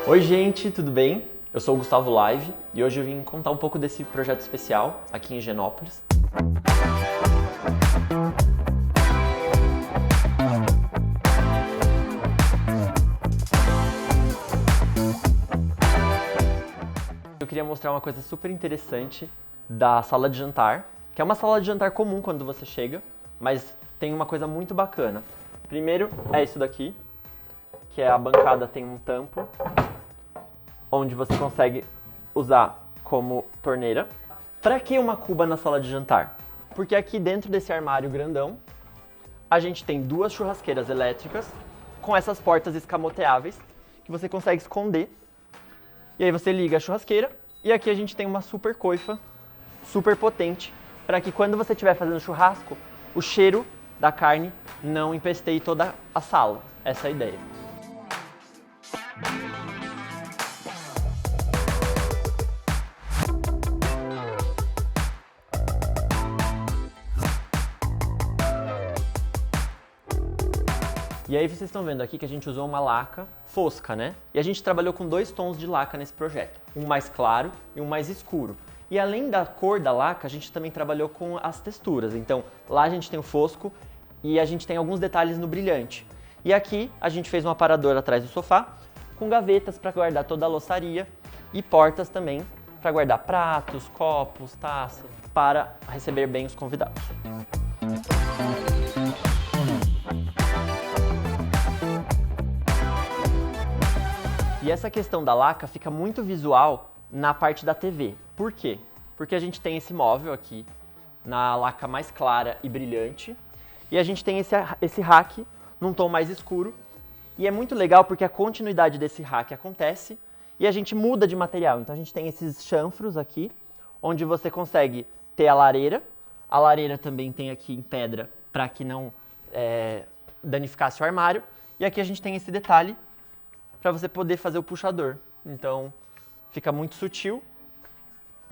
Oi gente, tudo bem? Eu sou o Gustavo Live e hoje eu vim contar um pouco desse projeto especial aqui em Higienópolis. Eu queria mostrar uma coisa super interessante da sala de jantar, que é uma sala de jantar comum quando você chega, mas tem uma coisa muito bacana. Primeiro é isso daqui, que é a bancada, tem um tampo, onde você consegue usar como torneira. Para que uma cuba na sala de jantar? Porque aqui dentro desse armário grandão, a gente tem duas churrasqueiras elétricas com essas portas escamoteáveis que você consegue esconder. E aí você liga a churrasqueira e aqui a gente tem uma super coifa, super potente, para que quando você estiver fazendo churrasco, o cheiro da carne não empesteie toda a sala. Essa é a ideia. E aí vocês estão vendo aqui que a gente usou uma laca fosca, né? E a gente trabalhou com dois tons de laca nesse projeto, um mais claro e um mais escuro. E além da cor da laca, a gente também trabalhou com as texturas. Então lá a gente tem o fosco e a gente tem alguns detalhes no brilhante. E aqui a gente fez um aparador atrás do sofá com gavetas para guardar toda a louçaria e portas também para guardar pratos, copos, taças, para receber bem os convidados. E essa questão da laca fica muito visual na parte da TV. Por quê? Porque a gente tem esse móvel aqui, na laca mais clara e brilhante, e a gente tem esse rack num tom mais escuro, e é muito legal porque a continuidade desse rack acontece e a gente muda de material. Então a gente tem esses chanfros aqui, onde você consegue ter a lareira também tem aqui em pedra para que não danificasse o armário, e aqui a gente tem esse detalhe para você poder fazer o puxador. Então fica muito sutil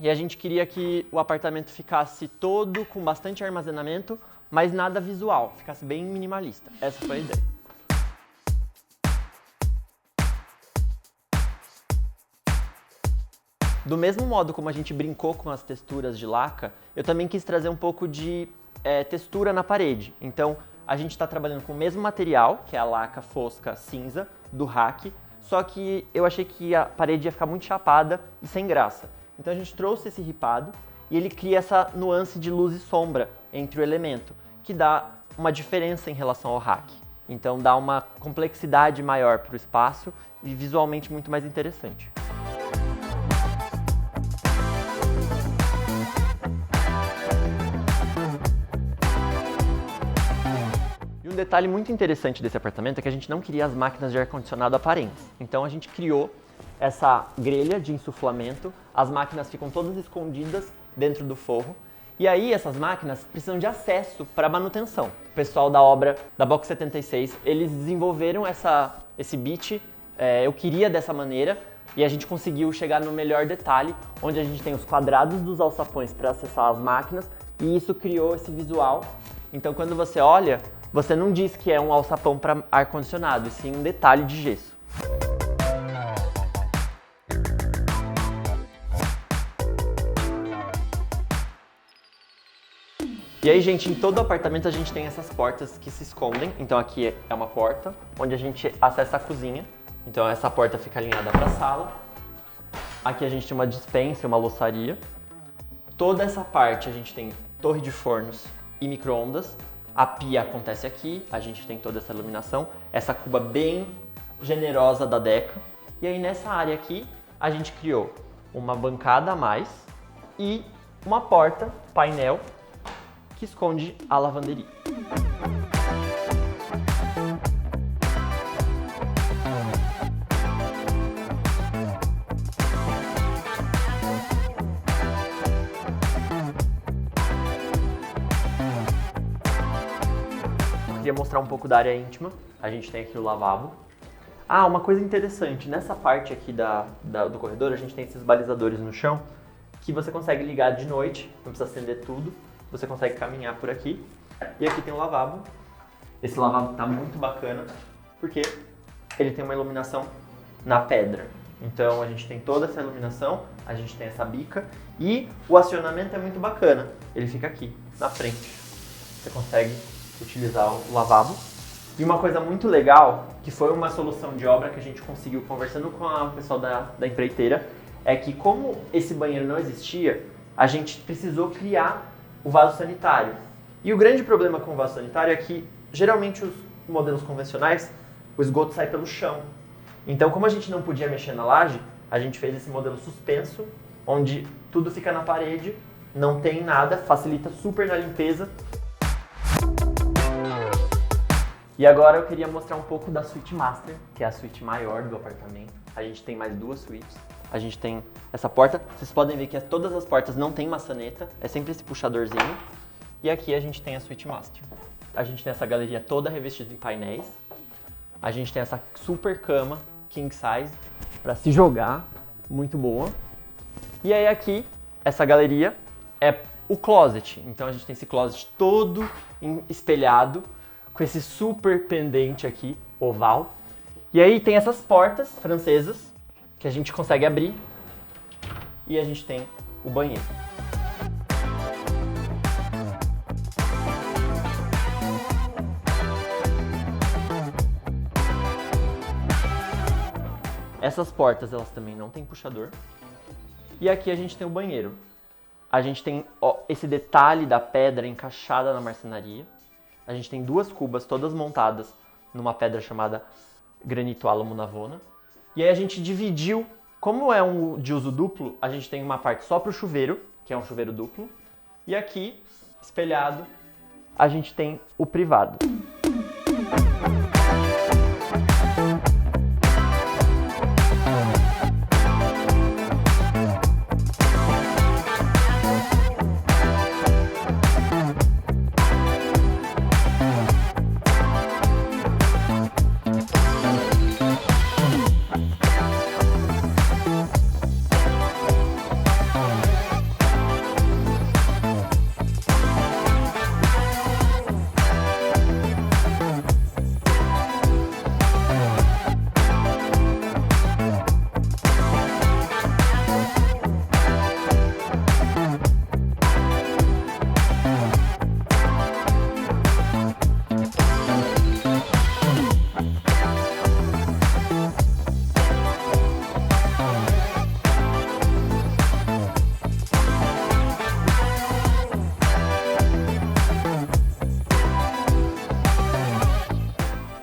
e a gente queria que o apartamento ficasse todo com bastante armazenamento, mas nada visual, ficasse bem minimalista. Essa foi a ideia. Do mesmo modo como a gente brincou com as texturas de laca, eu também quis trazer um pouco de textura na parede. Então a gente está trabalhando com o mesmo material, que é a laca fosca cinza do rack, só que eu achei que a parede ia ficar muito chapada e sem graça. Então a gente trouxe esse ripado e ele cria essa nuance de luz e sombra entre o elemento, que dá uma diferença em relação ao rack. Então dá uma complexidade maior para o espaço e visualmente muito mais interessante. E um detalhe muito interessante desse apartamento é que a gente não queria as máquinas de ar-condicionado aparentes. Então a gente criou essa grelha de insuflamento, as máquinas ficam todas escondidas dentro do forro, e aí essas máquinas precisam de acesso para manutenção. O pessoal da obra da Box 76, eles desenvolveram esse bit, eu queria dessa maneira, e a gente conseguiu chegar no melhor detalhe, onde a gente tem os quadrados dos alçapões para acessar as máquinas, e isso criou esse visual. Então quando você olha, você não diz que é um alçapão para ar-condicionado, e sim um detalhe de gesso. E aí, gente, em todo o apartamento a gente tem essas portas que se escondem. Então aqui é uma porta, onde a gente acessa a cozinha. Então essa porta fica alinhada para a sala. Aqui a gente tem uma despensa, uma louçaria. Toda essa parte a gente tem torre de fornos e micro-ondas. A pia acontece aqui, a gente tem toda essa iluminação, essa cuba bem generosa da Deca. E aí nessa área aqui, a gente criou uma bancada a mais e uma porta, painel, que esconde a lavanderia. Queria mostrar um pouco da área íntima. A gente tem aqui o lavabo. Ah, uma coisa interessante, nessa parte aqui do corredor a gente tem esses balizadores no chão que você consegue ligar de noite, não precisa acender tudo, você consegue caminhar por aqui. E aqui tem o lavabo. Esse lavabo tá muito bacana porque ele tem uma iluminação na pedra. Então a gente tem toda essa iluminação, a gente tem essa bica e o acionamento é muito bacana. Ele fica aqui, na frente. Você consegue utilizar o lavabo. E uma coisa muito legal, que foi uma solução de obra que a gente conseguiu conversando com o pessoal da empreiteira, é que como esse banheiro não existia, a gente precisou criar o vaso sanitário. E o grande problema com o vaso sanitário é que, geralmente, os modelos convencionais, o esgoto sai pelo chão. Então, como a gente não podia mexer na laje, a gente fez esse modelo suspenso, onde tudo fica na parede, não tem nada, facilita super na limpeza. E agora eu queria mostrar um pouco da suíte master, que é a suíte maior do apartamento. A gente tem mais 2 suítes. A gente tem essa porta. Vocês podem ver que todas as portas não tem maçaneta, é sempre esse puxadorzinho. E aqui a gente tem a suíte master. A gente tem essa galeria toda revestida em painéis. A gente tem essa super cama king size para se jogar, muito boa. E aí aqui, essa galeria é o closet. Então a gente tem esse closet todo espelhado, com esse super pendente aqui, oval. E aí tem essas portas francesas, que a gente consegue abrir. E a gente tem o banheiro. Essas portas, elas também não tem puxador. E aqui a gente tem o banheiro. A gente tem esse detalhe da pedra encaixada na marcenaria. A gente tem 2 cubas todas montadas numa pedra chamada granito álamo navona. E aí a gente dividiu, como é um de uso duplo, a gente tem uma parte só para o chuveiro, que é um chuveiro duplo. E aqui, espelhado, a gente tem o privado.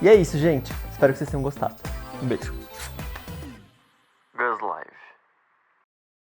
E é isso, gente. Espero que vocês tenham gostado. Um beijo. Girls Live.